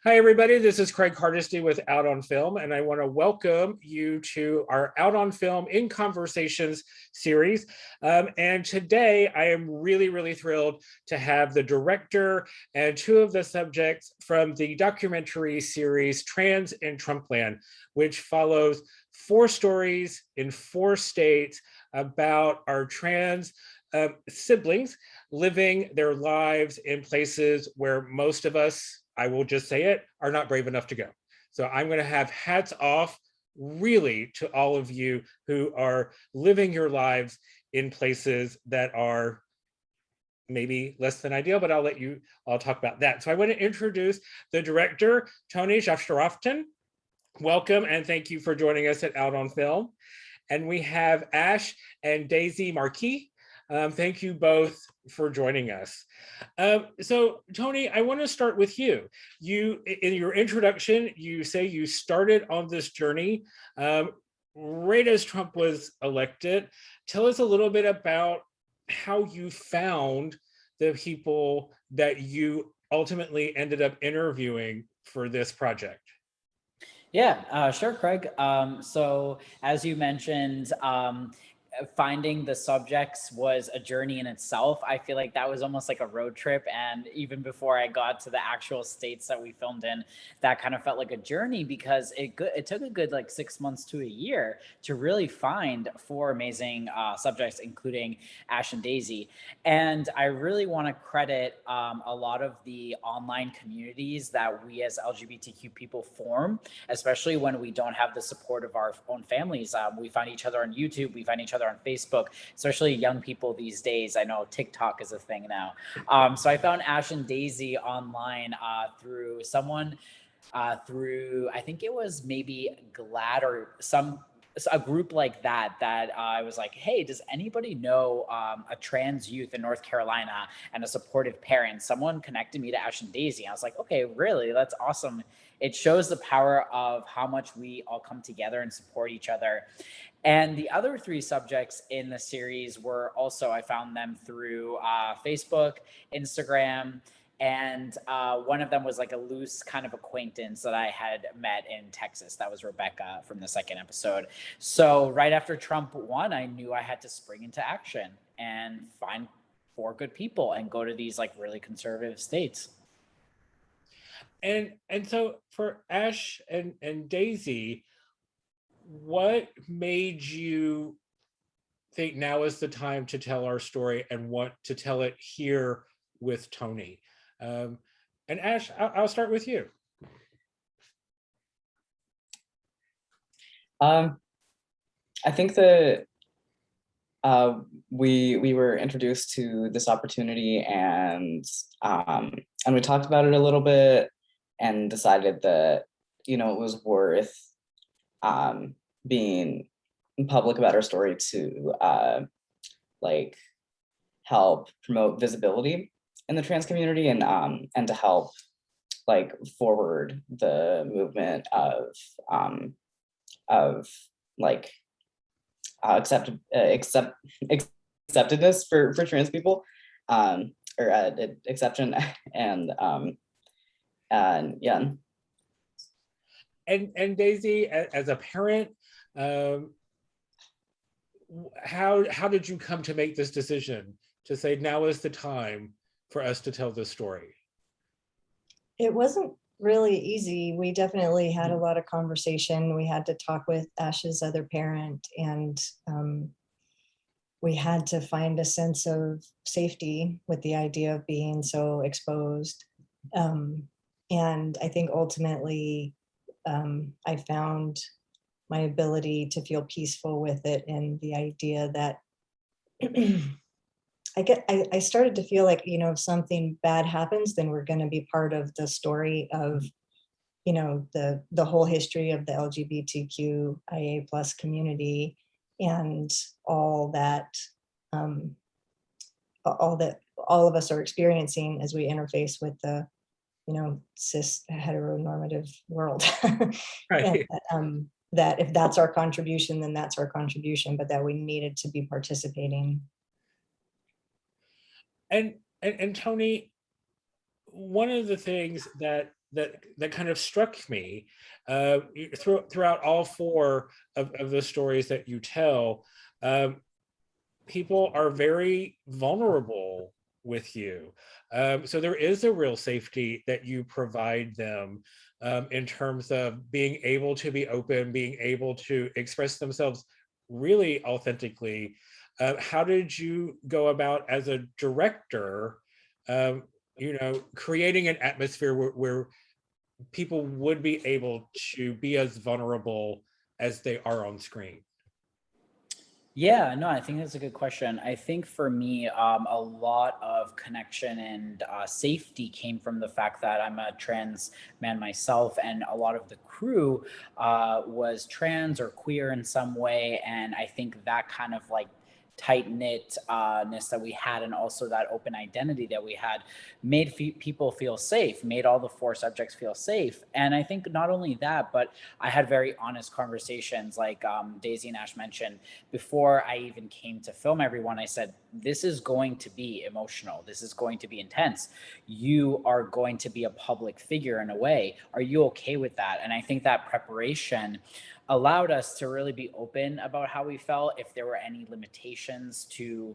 Hi, everybody. This is Craig Hardesty with Out on Film, and I want to welcome you to our Out on Film in Conversations series. And today, I am really thrilled to have the director and two of the subjects from the documentary series Trans in Trumpland, which follows 4 stories in 4 states about our trans siblings living their lives in places where most of us, I will just say it, are not brave enough to go. So I'm going to have hats off really to all of you who are living your lives in places that are maybe less than ideal, but I'll talk about that. So I want to introduce the director, Tony Zosherafatain. Welcome and thank you for joining us at Out on Film. And we have Ash and Daisy Marquis. Thank you both for joining us. So Tony, I want to start with you. In your introduction, you say you started on this journey right as Trump was elected. Tell us a little bit about how you found the people that you ultimately ended up interviewing for this project. Yeah, sure, Craig. So as you mentioned, finding the subjects was a journey in itself. I feel like that was almost like a road trip. And even before I got to the actual states that we filmed in, that kind of felt like a journey because it took a good like 6 months to a year to really find 4 amazing subjects, including Ash and Daisy. And I really want to credit a lot of the online communities that we as LGBTQ people form, especially when we don't have the support of our own families. We find each other on YouTube, we find each other on Facebook, especially young people these days. I know TikTok is a thing now. So I found Ash and Daisy online through someone, I think it was maybe GLAAD or a group like that I was like, hey, does anybody know a trans youth in North Carolina and a supportive parent? Someone connected me to Ash and Daisy. I was like, okay, really? That's awesome. It shows the power of how much we all come together and support each other. And the other 3 subjects in the series were also, I found them through Facebook, Instagram, and one of them was like a loose kind of acquaintance that I had met in Texas. That was Rebecca from the 2nd episode. So right after Trump won, I knew I had to spring into action and find 4 good people and go to these like really conservative states. And so for Ash and Daisy, what made you think now is the time to tell our story and want to tell it here with Tony? And Ash, I'll start with you. I think that we were introduced to this opportunity and we talked about it a little bit and decided that it was worth being public about our story to like help promote visibility in the trans community and to help like forward the movement of like acceptedness for trans people or exception and yeah. And Daisy, as a parent, how did you come to make this decision to say now is the time for us to tell this story? It wasn't really easy. We definitely had a lot of conversation. We had to talk with Ash's other parent, and we had to find a sense of safety with the idea of being so exposed. And I think ultimately I found my ability to feel peaceful with it, and the idea that I started to feel like, if something bad happens, then we're going to be part of the story of, the whole history of the LGBTQIA plus community and all that all of us are experiencing as we interface with the, cis heteronormative world. Right. And, that if that's our contribution, then that's our contribution, but that we needed to be participating. And Tony, one of the things that that kind of struck me throughout all four of the stories that you tell. People are very vulnerable with you. So there is a real safety that you provide them in terms of being able to be open, being able to express themselves really authentically. How did you go about as a director, creating an atmosphere where people would be able to be as vulnerable as they are on screen? Yeah, no, I think that's a good question. I think for me, a lot of connection and safety came from the fact that I'm a trans man myself, and a lot of the crew was trans or queer in some way. And I think that kind of like tight knitness that we had, and also that open identity that we had, made people feel safe, made all the four subjects feel safe. And I think not only that, but I had very honest conversations, like Daisy and Ash mentioned. Before I even came to film everyone, I said, this is going to be emotional. This is going to be intense. You are going to be a public figure in a way. Are you okay with that? And I think that preparation allowed us to really be open about how we felt, if there were any limitations to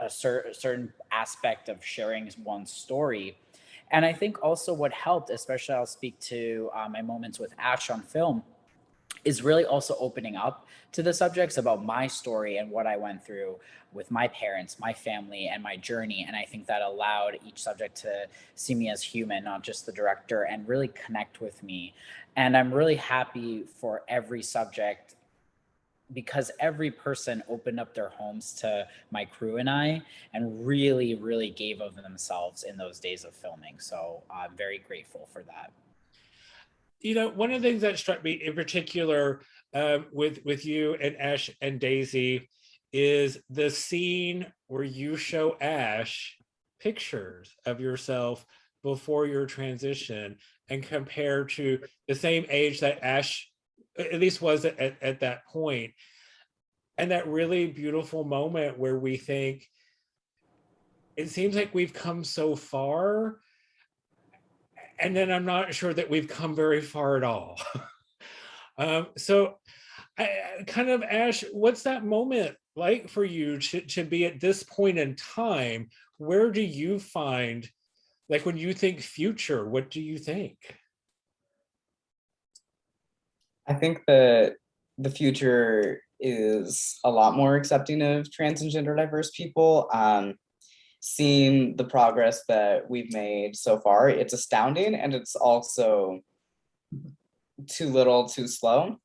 a certain aspect of sharing one's story. And I think also what helped, especially I'll speak to my moments with Ash on film, is really also opening up to the subjects about my story and what I went through with my parents, my family, and my journey. And I think that allowed each subject to see me as human, not just the director, and really connect with me. And I'm really happy for every subject, because every person opened up their homes to my crew and I, and really, really gave of themselves in those days of filming. So I'm very grateful for that. One of the things that struck me in particular with you and Ash and Daisy is the scene where you show Ash pictures of yourself before your transition, and compare to the same age that Ash at least was at that point. And that really beautiful moment where we think, it seems like we've come so far, and then I'm not sure that we've come very far at all. So kind of, Ash, what's that moment like for you to be at this point in time? Where do you find, like when you think future, what do you think? I think that the future is a lot more accepting of trans and gender diverse people. Seeing the progress that we've made so far, it's astounding, and it's also too little, too slow.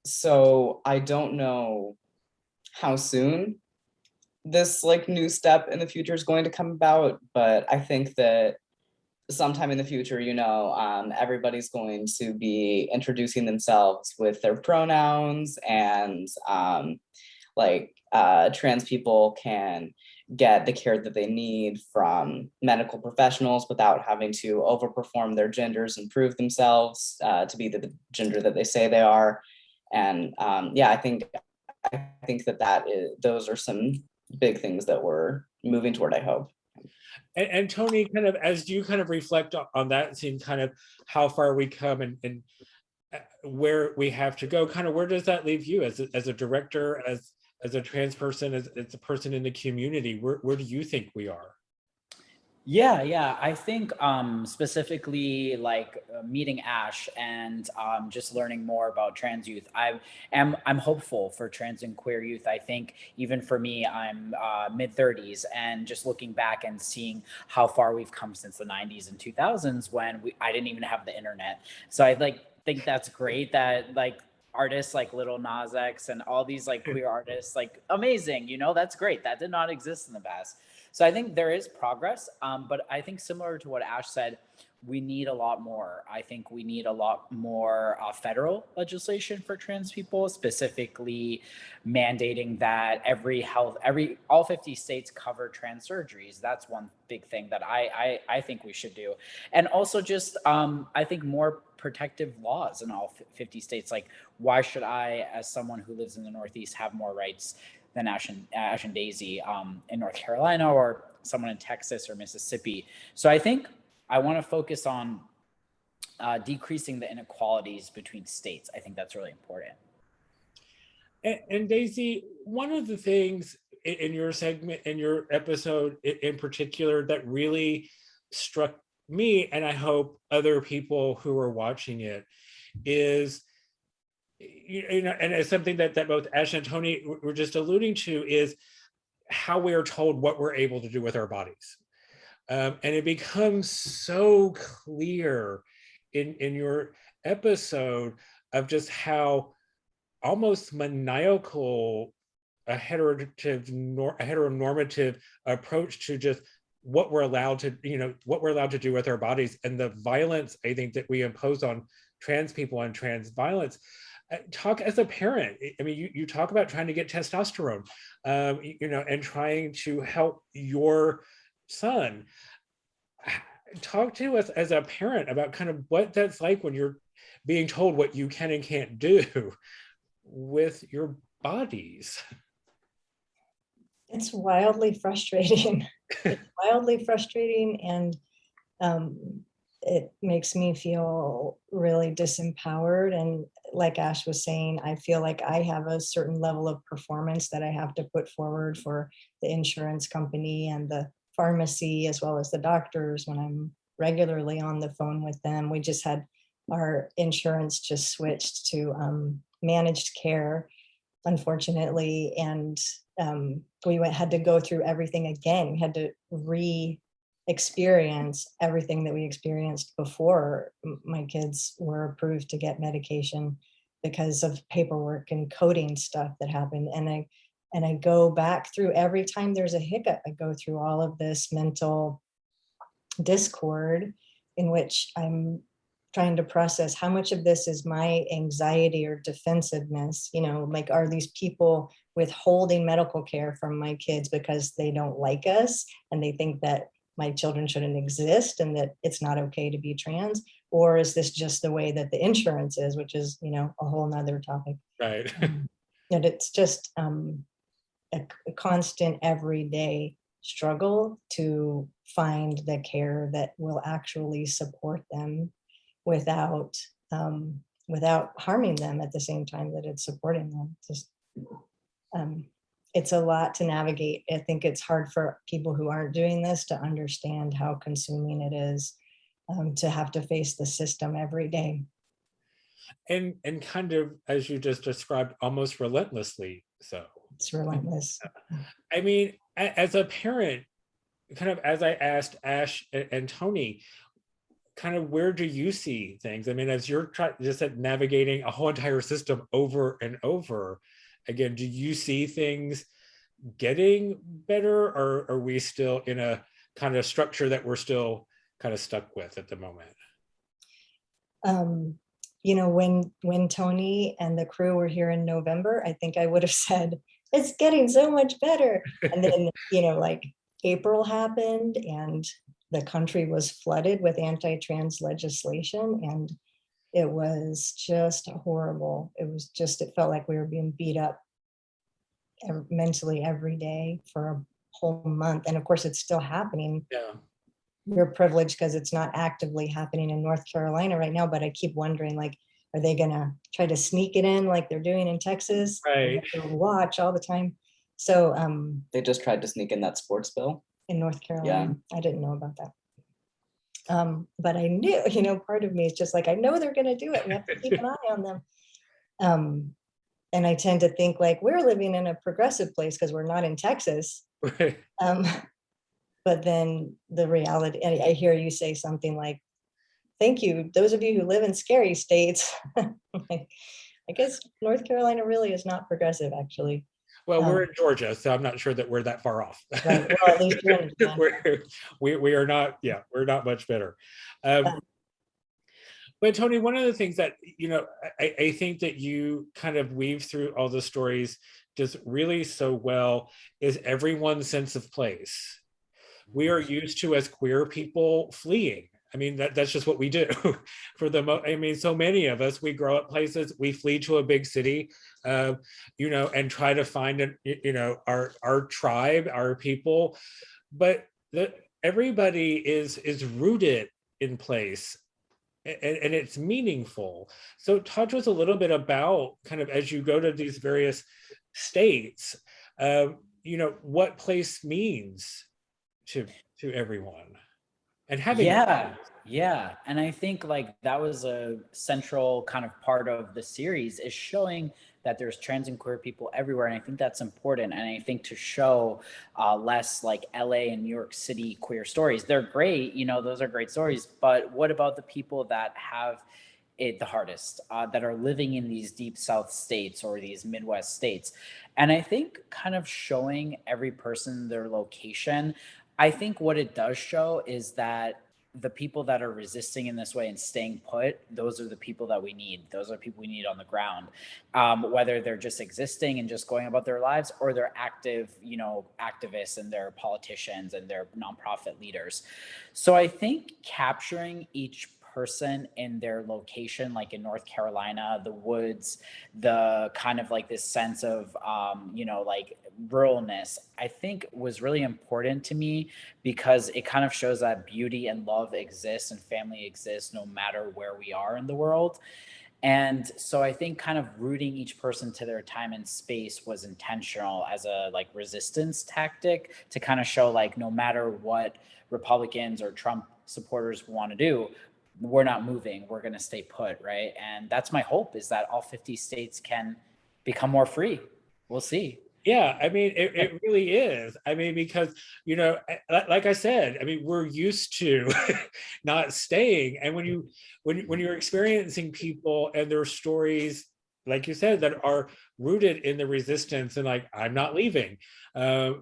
So I don't know how soon this like new step in the future is going to come about, but I think that sometime in the future, everybody's going to be introducing themselves with their pronouns, and trans people can get the care that they need from medical professionals without having to overperform their genders and prove themselves to be the gender that they say they are. And I think those are some big things that we're moving toward, I hope. And Tony, kind of as you kind of reflect on that scene, kind of how far we come and where we have to go, kind of where does that leave you as a director, as a trans person, as a person in the community? Where do you think we are? Yeah. I think specifically like meeting Ash and just learning more about trans youth. I'm hopeful for trans and queer youth. I think even for me, I'm mid-30s, and just looking back and seeing how far we've come since the 90s and 2000s, when I didn't even have the internet. So I think that's great that like artists like Little Nas X and all these like queer artists, like amazing, that's great. That did not exist in the past. So I think there is progress, but I think similar to what Ash said, we need a lot more. I think we need a lot more federal legislation for trans people, specifically mandating that all 50 states cover trans surgeries. That's one big thing that I think we should do. And also just, I think more protective laws in all 50 states. Like, why should I, as someone who lives in the Northeast, have more rights than Ash and Daisy in North Carolina, or someone in Texas or Mississippi? So I think I want to focus on decreasing the inequalities between states. I think that's really important. And Daisy, one of the things in your segment, in your episode in particular, that really struck me, and I hope other people who are watching it, is, you know, and it's something that both Ash and Tony were just alluding to, is how we are told what we're able to do with our bodies. And it becomes so clear in your episode of just how almost maniacal a heteronormative approach to just what we're allowed to, you know, what we're allowed to do with our bodies, and the violence I think that we impose on trans people and trans violence. Talk as a parent. I mean, you talk about trying to get testosterone, you know, and trying to help your son. Talk to us as a parent about kind of what that's like when you're being told what you can and can't do with your bodies. It's wildly frustrating. It's wildly frustrating, and it makes me feel really disempowered. And like Ash was saying, I feel like I have a certain level of performance that I have to put forward for the insurance company and the pharmacy, as well as the doctors, when I'm regularly on the phone with them. We just had our insurance just switched to managed care, unfortunately, and we had to go through everything again. We had to re-experience everything that we experienced before my kids were approved to get medication, because of paperwork and coding stuff that happened. And I go back through, every time there's a hiccup, I go through all of this mental discord in which I'm trying to process how much of this is my anxiety or defensiveness. You know, like, are these people withholding medical care from my kids because they don't like us and they think that my children shouldn't exist and that it's not okay to be trans? Or is this just the way that the insurance is, which is, you know, a whole nother topic. Right. And it's just a constant everyday struggle to find the care that will actually support them without harming them at the same time that it's supporting them. Just it's a lot to navigate. I think it's hard for people who aren't doing this to understand how consuming it is, to have to face the system every day. And kind of, as you just described, almost relentlessly so. It's relentless. I mean, as a parent, kind of as I asked Ash and Tony, kind of where do you see things? I mean, as you're just navigating a whole entire system over and over again, do you see things getting better, or are we still in a kind of structure that we're still kind of stuck with at the moment? You know, when Tony and the crew were here in November, I think I would have said, it's getting so much better. And then, you know, like April happened and the country was flooded with anti-trans legislation, and it was just horrible. It felt like we were being beat up mentally every day for a whole month. And of course, it's still happening. Yeah. We're privileged because it's not actively happening in North Carolina right now, but I keep wondering, like, are they gonna try to sneak it in like they're doing in Texas? Right. Watch all the time. So they just tried to sneak in that sports bill in North Carolina. Yeah. I didn't know about that. But I knew, you know, part of me is just like, I know they're gonna do it. We have to keep an eye on them. And I tend to think like we're living in a progressive place because we're not in Texas. Right. But then the reality, and I hear you say something like, thank you, those of you who live in scary states. Like, I guess North Carolina really is not progressive, actually. Well, we're in Georgia, so I'm not sure that we're that far off. Right. Well, at least you're in we are not, yeah, we're not much better. But Tony, one of the things that, you know, I think that you kind of weave through all the stories just really so well is everyone's sense of place. We are used to, as queer people, fleeing. I mean, that's just what we do. For the I mean, so many of us, we grow up places, we flee to a big city, you know, and try to find, you know, our tribe, our people. But everybody is rooted in place, and it's meaningful. So talk to us a little bit about kind of as you go to these various states, what place means to everyone, and having Yeah. And I think like that was a central kind of part of the series, is showing that there's trans and queer people everywhere. And I think that's important. And I think to show less like LA and New York City queer stories, they're great, those are great stories. But what about the people that have it the hardest, that are living in these deep South states or these Midwest states? And I think kind of showing every person their location, I think what it does show is that the people that are resisting in this way and staying put, those are the people that we need. Those are people we need on the ground, whether they're just existing and just going about their lives, or they're active, activists and they're politicians and they're nonprofit leaders. So I think capturing each person in their location, like in North Carolina, the woods, the kind of like this sense of, like ruralness, I think was really important to me, because it kind of shows that beauty and love exists and family exists no matter where we are in the world. And so I think kind of rooting each person to their time and space was intentional as a like resistance tactic, to kind of show like no matter what Republicans or Trump supporters want to do, we're not moving, we're going to stay put, right? And that's my hope, is that all 50 states can become more free. We'll see. Yeah, I mean, it really is. I mean, because, like I said, I mean, we're used to not staying. And when you're experiencing people and their stories, like you said, that are rooted in the resistance and like, I'm not leaving, so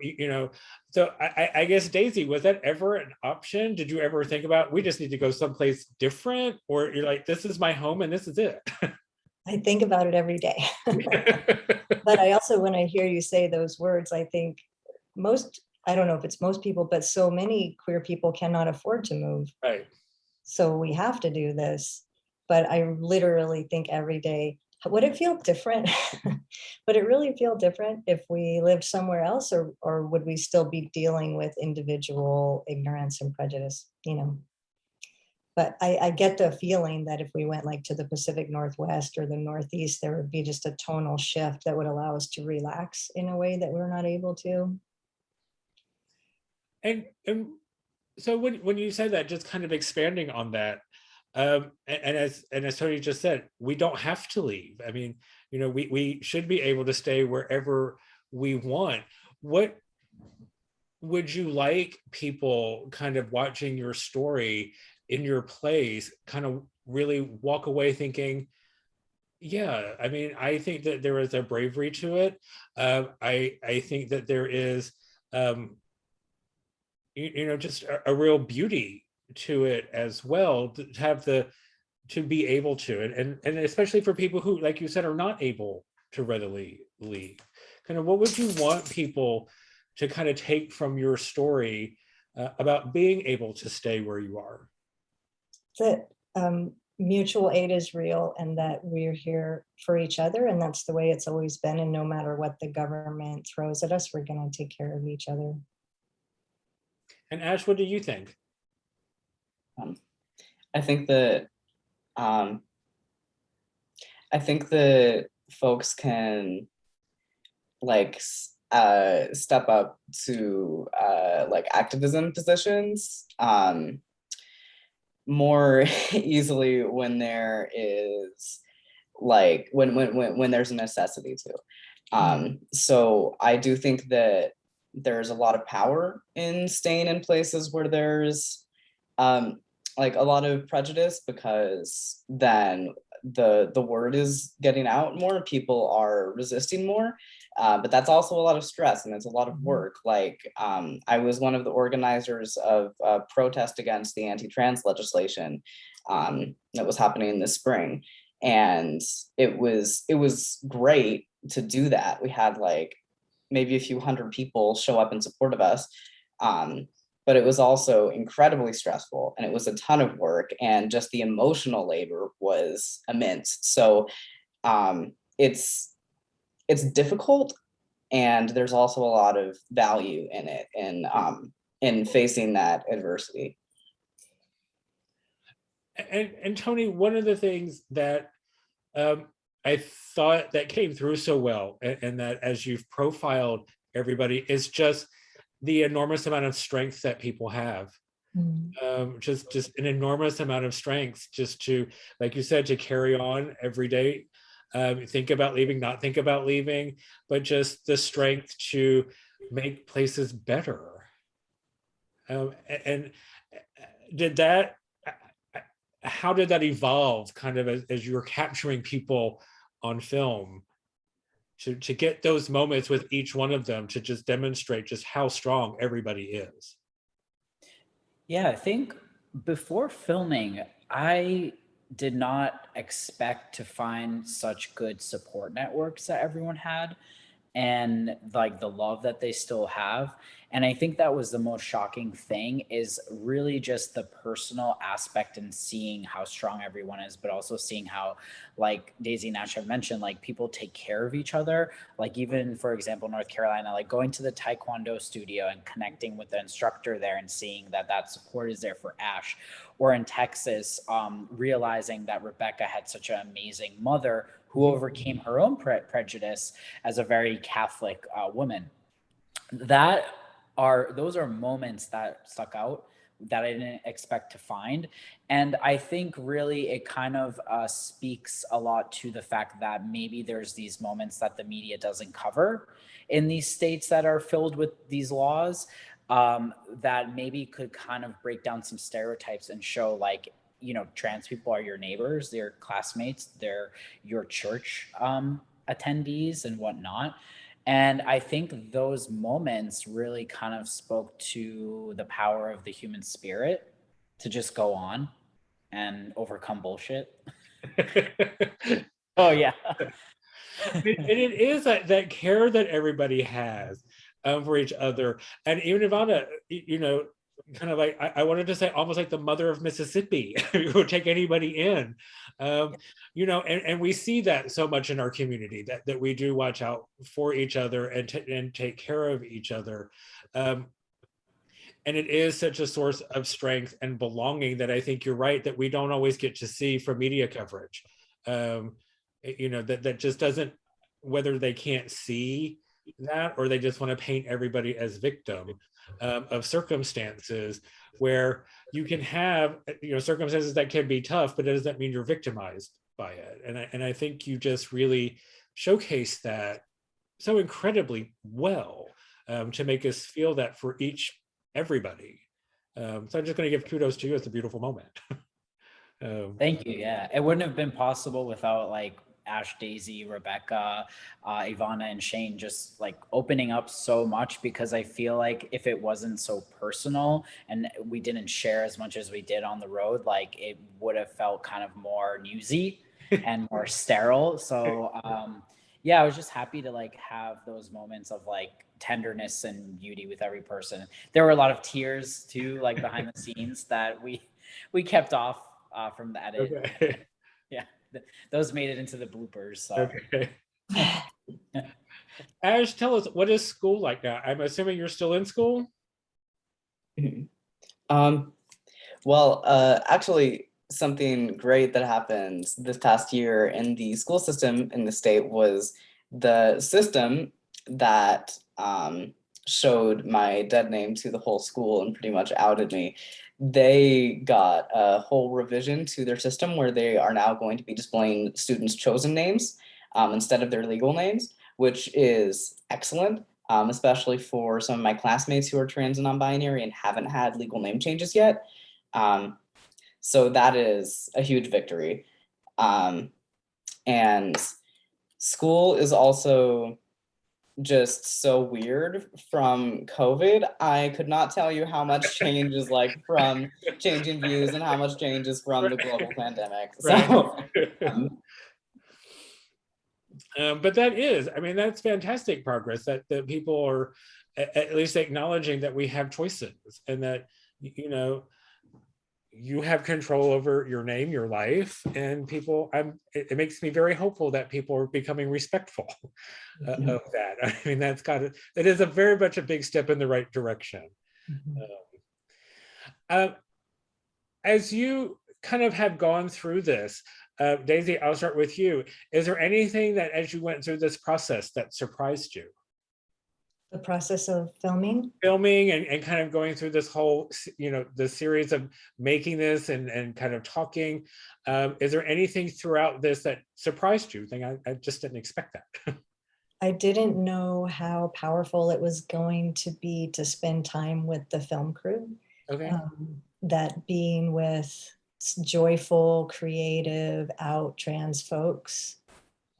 I guess, Daisy, was that ever an option? Did you ever think about, we just need to go someplace different? Or you're like, this is my home and this is it? I think about it every day. But I also, when I hear you say those words, I think I don't know if it's most people, but so many queer people cannot afford to move. Right. So we have to do this. But I literally think every day, would it feel different? Would it really feel different if we lived somewhere else, or would we still be dealing with individual ignorance and prejudice, But I get the feeling that if we went like to the Pacific Northwest or the Northeast, there would be just a tonal shift that would allow us to relax in a way that we're not able to. And so when you say that, just kind of expanding on that, and as Tony just said, we don't have to leave. I mean, we should be able to stay wherever we want. What would you like people kind of watching your story in your place kind of really walk away thinking, yeah, I mean, I think that there is a bravery to it. I think that there is, just a real beauty to it as well, to have to be able to, and especially for people who, like you said, are not able to readily leave. Kind of, what would you want people to kind of take from your story about being able to stay where you are? That mutual aid is real, and that we're here for each other, and that's the way it's always been. And no matter what the government throws at us, we're going to take care of each other. And Ash, what do you think? I think that folks can like step up to like activism positions more easily when there is like when there's a necessity to. So I do think that there's a lot of power in staying in places where there's like a lot of prejudice, because then the word is getting out more, people are resisting more. But that's also a lot of stress, and it's a lot of work. Like I was one of the organizers of a protest against the anti-trans legislation that was happening this spring. And it was great to do that. We had like maybe a few hundred people show up in support of us. But it was also incredibly stressful, and it was a ton of work, and just the emotional labor was immense. So it's difficult, and there's also a lot of value in it, in facing that adversity. And Tony, one of the things that I thought that came through so well, and that as you've profiled everybody, is just the enormous amount of strength that people have. Just an enormous amount of strength, just to, like you said, to carry on every day, think about leaving, not think about leaving, but just the strength to make places better. And did that, how did that evolve kind of as you were capturing people on film, to get those moments with each one of them to just demonstrate just how strong everybody is? Yeah, I think before filming, I did not expect to find such good support networks that everyone had, and like the love that they still have. And I think that was the most shocking thing, is really just the personal aspect and seeing how strong everyone is, but also seeing how, like Daisy and Ash have mentioned, like people take care of each other. Like even, for example, North Carolina, like going to the Taekwondo studio and connecting with the instructor there and seeing that that support is there for Ash. Or in Texas, realizing that Rebecca had such an amazing mother who overcame her own prejudice as a very Catholic woman. Those are moments that stuck out that I didn't expect to find. And I think really it kind of speaks a lot to the fact that maybe there's these moments that the media doesn't cover in these states that are filled with these laws, that maybe could kind of break down some stereotypes and show, like, you know, trans people are your neighbors, they're classmates, they're your church attendees and whatnot. And I think those moments really kind of spoke to the power of the human spirit to just go on and overcome bullshit. Oh yeah. And it is that care that everybody has for each other. And even Ivana, you know, kind of like, I wanted to say almost like the mother of Mississippi, who would take anybody in. You know, and we see that so much in our community, that we do watch out for each other and take care of each other. And it is such a source of strength and belonging that I think you're right, that we don't always get to see from media coverage. You know, that just doesn't, whether they can't see that or they just want to paint everybody as victim of circumstances, where you can have, you know, circumstances that can be tough, but it doesn't mean you're victimized by it. And I think you just really showcase that so incredibly well, to make us feel that for everybody. So I'm just going to give kudos to you. It's a beautiful moment. Thank you. Yeah, it wouldn't have been possible without like Ash, Daisy, Rebecca, Ivana, and Shane just like opening up so much, because I feel like if it wasn't so personal and we didn't share as much as we did on the road, like it would have felt kind of more newsy and more sterile. So yeah, I was just happy to like have those moments of like tenderness and beauty with every person. There were a lot of tears too, like behind the scenes that we kept off from the edit. Okay. Yeah, those made it into the bloopers. So. Okay. Ash, tell us, what is school like now? I'm assuming you're still in school? Well, actually, something great that happened this past year in the school system in the state was the system that showed my dead name to the whole school and pretty much outed me. They got a whole revision to their system where they are now going to be displaying students' chosen names instead of their legal names, which is excellent, especially for some of my classmates who are trans and non-binary and haven't had legal name changes yet. So that is a huge victory. And school is also just so weird from COVID. I could not tell you how much change is like from changing views and how much change is from the global pandemic. So, but that is, I mean, that's fantastic progress, that people are at least acknowledging that we have choices, and that, you know, you have control over your name, your life, and people, it makes me very hopeful that people are becoming respectful of that. I mean, that is a very much a big step in the right direction. As you kind of have gone through this, Daisy, I'll start with you. Is there anything that as you went through this process that surprised you? The process of filming? Filming and kind of going through this whole, the series of making this and kind of talking. Is there anything throughout this that surprised you? I just didn't expect that. I didn't know how powerful it was going to be to spend time with the film crew. Okay. That being with joyful, creative, out trans folks,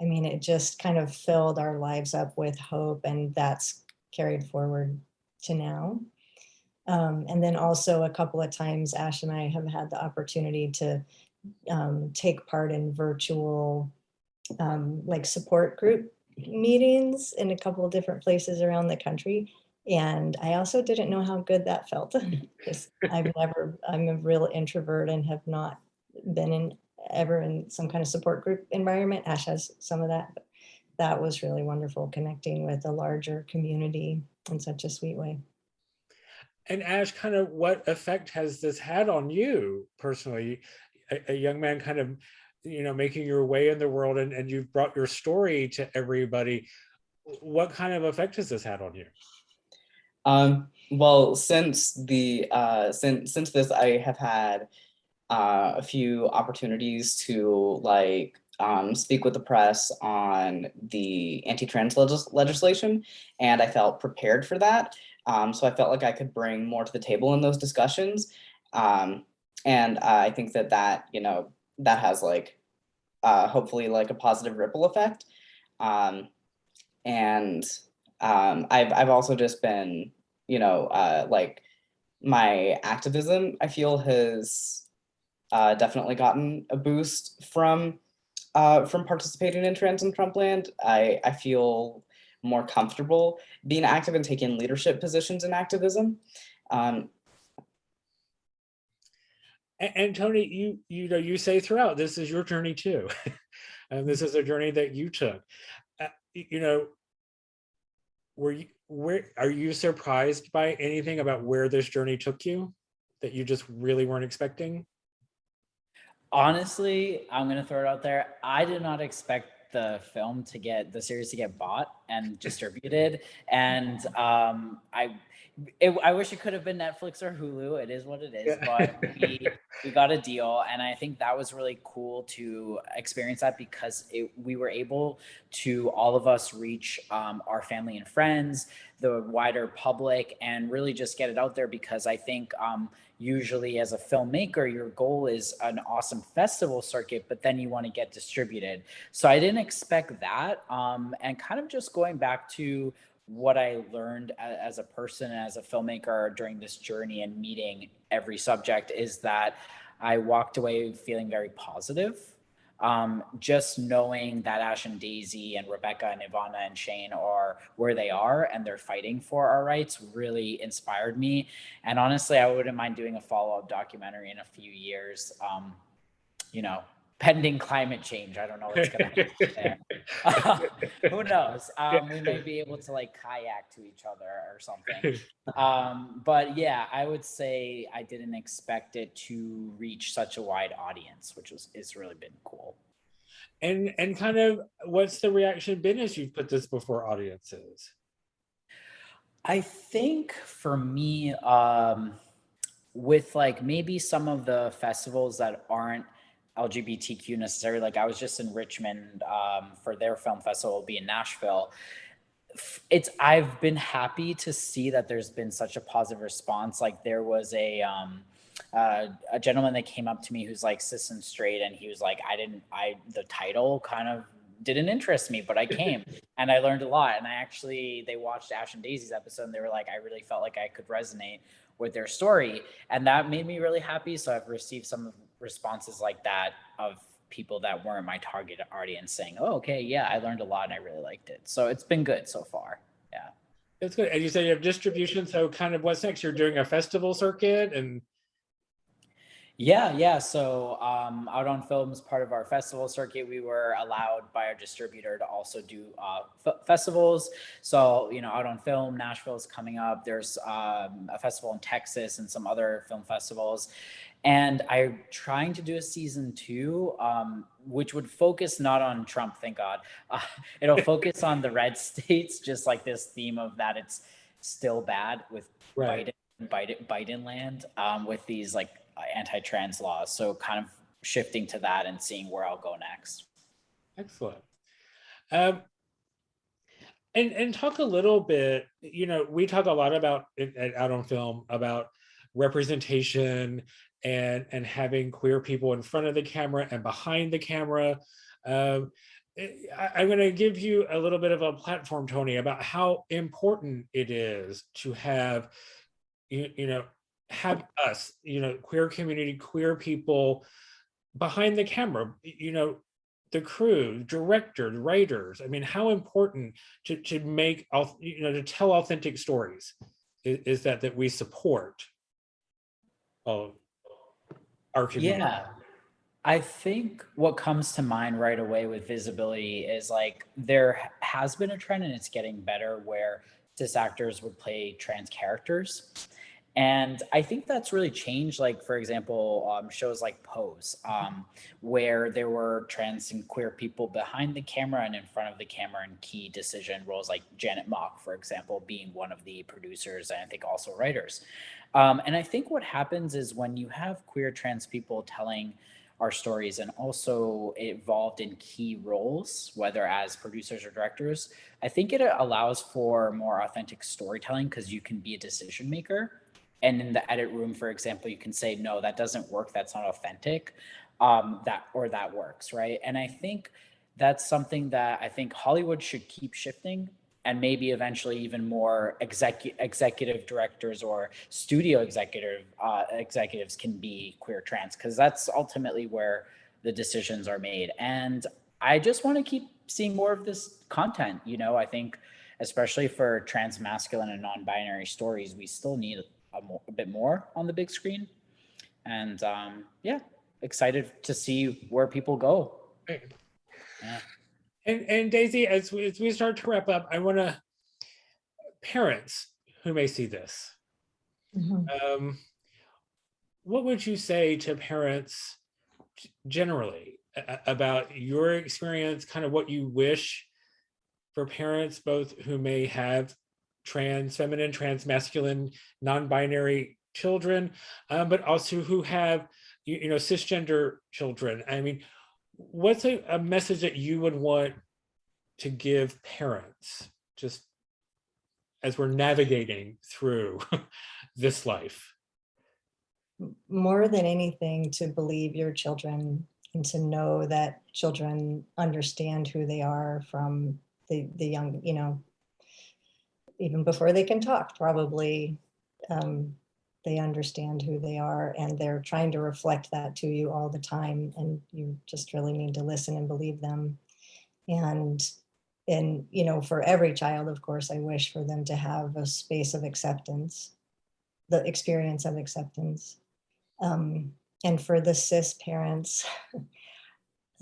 I mean, it just kind of filled our lives up with hope, and that's carried forward to now. And then also a couple of times, Ash and I have had the opportunity to take part in virtual like support group meetings in a couple of different places around the country. And I also didn't know how good that felt because I'm a real introvert and have not been ever in some kind of support group environment. Ash has some of that, but that was really wonderful, connecting with a larger community in such a sweet way. And Ash, kind of what effect has this had on you personally? A young man kind of, making your way in the world, and you've brought your story to everybody. What kind of effect has this had on you? Well, since this, I have had a few opportunities to speak with the press on the anti-trans legislation, and I felt prepared for that. So I felt like I could bring more to the table in those discussions, and I think that that has hopefully a positive ripple effect. And I've also just been, my activism, I feel, has definitely gotten a boost from participating in Trans and Trumpland. I feel more comfortable being active and taking leadership positions in activism. And Tony, you say throughout, this is your journey too. And this is a journey that you took. Are you surprised by anything about where this journey took you that you just really weren't expecting? Honestly, I'm gonna throw it out there. I did not expect the series to get bought and distributed, and I wish it could have been Netflix or Hulu. It is what it is, but we got a deal, and I think that was really cool to experience that because we were able to, all of us, reach our family and friends, the wider public, and really just get it out there, because I think usually as a filmmaker, your goal is an awesome festival circuit, but then you want to get distributed. So I didn't expect that. And kind of just going back to what I learned as a person, as a filmmaker during this journey and meeting every subject, is that I walked away feeling very positive. Just knowing that Ash and Daisy and Rebecca and Ivana and Shane are where they are and they're fighting for our rights really inspired me. And honestly, I wouldn't mind doing a follow-up documentary in a few years, pending climate change. I don't know what's going to happen there. Who knows? We may be able to kayak to each other or something. But yeah, I would say I didn't expect it to reach such a wide audience, which is really been cool. And kind of what's the reaction been as you've put this before audiences? I think for me, with maybe some of the festivals that aren't LGBTQ necessarily, I was just in Richmond for their film festival, will be in Nashville. I've been happy to see that there's been such a positive response. There was a gentleman that came up to me who's cis and straight, and he was the title kind of didn't interest me, but I came and I learned a lot. And they watched Ash and Daisy's episode, and they were I really felt like I could resonate with their story, and that made me really happy. So I've received some responses like that of people that weren't my target audience saying, oh, okay, yeah, I learned a lot and I really liked it. So it's been good so far. Yeah. That's good. And you say you have distribution. So kind of what's next? You're doing a festival circuit and. Yeah. So Out on Film is part of our festival circuit. We were allowed by our distributor to also do festivals. So, Out on Film, Nashville is coming up. There's a festival in Texas and some other film festivals. And I'm trying to do a season 2, which would focus not on Trump, thank God. It'll focus on the red states, just like this theme of that it's still bad with Right. Biden land, with these like anti-trans laws. So kind of shifting to that and seeing where I'll go next. Excellent. And talk a little bit, we talk a lot about out on film about representation and having queer people in front of the camera and behind the camera. I'm going to give you a little bit of a platform, Tony, about how important it is to have, have us, queer community, queer people behind the camera, the crew, director, writers. I mean, how important to make, to tell authentic stories is that we support our community. Yeah. I think what comes to mind right away with visibility is like there has been a trend, and it's getting better, where cis actors would play trans characters. And I think that's really changed, like, for example, shows like Pose, where there were trans and queer people behind the camera and in front of the camera in key decision roles, like Janet Mock, for example, being one of the producers and I think also writers. And I think what happens is when you have queer trans people telling our stories and also involved in key roles, whether as producers or directors, I think it allows for more authentic storytelling because you can be a decision maker. And in the edit room, for example, you can say, no, that doesn't work. That's not authentic. That works, right? And I think that's something that I think Hollywood should keep shifting, and maybe eventually even more executive directors or studio executives can be queer trans, because that's ultimately where the decisions are made. And I just want to keep seeing more of this content. I think especially for trans masculine and non-binary stories, we still need a bit more on the big screen. And yeah, excited to see where people go. Right. Yeah. And Daisy, as we start to wrap up, I want to, parents who may see this, what would you say to parents generally about your experience, kind of what you wish for parents, both who may have trans feminine, trans masculine, non-binary children, but also who have, cisgender children? I mean, what's a message that you would want to give parents just as we're navigating through this life? More than anything, to believe your children and to know that children understand who they are from the young, even before they can talk, probably. They understand who they are, and they're trying to reflect that to you all the time, and you just really need to listen and believe them. And for every child, of course, I wish for them to have a space of acceptance, the experience of acceptance. And for the cis parents,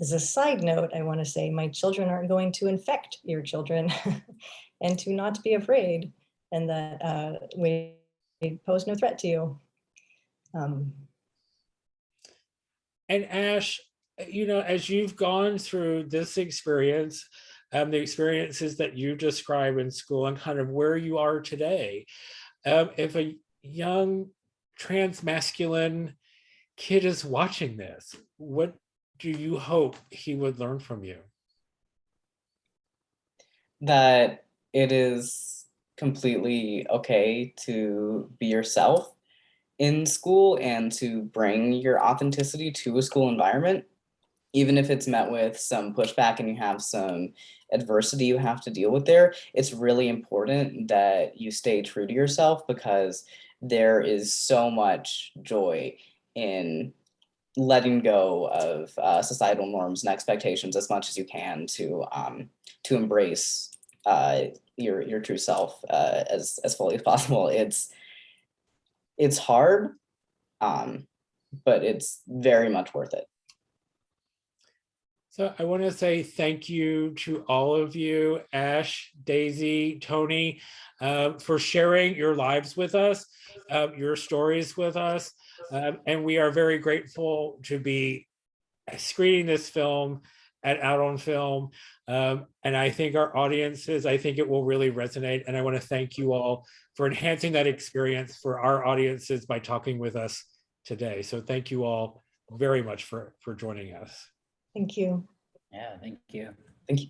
as a side note, I want to say my children aren't going to infect your children, and to not be afraid, and that we pose no threat to you. And Ash, as you've gone through this experience, the experiences that you describe in school and kind of where you are today, if a young trans masculine kid is watching this, what do you hope he would learn from you? That it is completely okay to be yourself in school and to bring your authenticity to a school environment, even if it's met with some pushback and you have some adversity you have to deal with there. It's really important that you stay true to yourself, because there is so much joy in letting go of societal norms and expectations as much as you can to embrace your true self as fully as possible. It's hard, but it's very much worth it. So I want to say thank you to all of you, Ash, Daisy, Tony, for sharing your lives with us, your stories with us. And we are very grateful to be screening this film at Out on Film. And I think our audiences, I think it will really resonate. And I want to thank you all for enhancing that experience for our audiences by talking with us today. So thank you all very much for joining us. Thank you. Yeah, thank you. Thank you.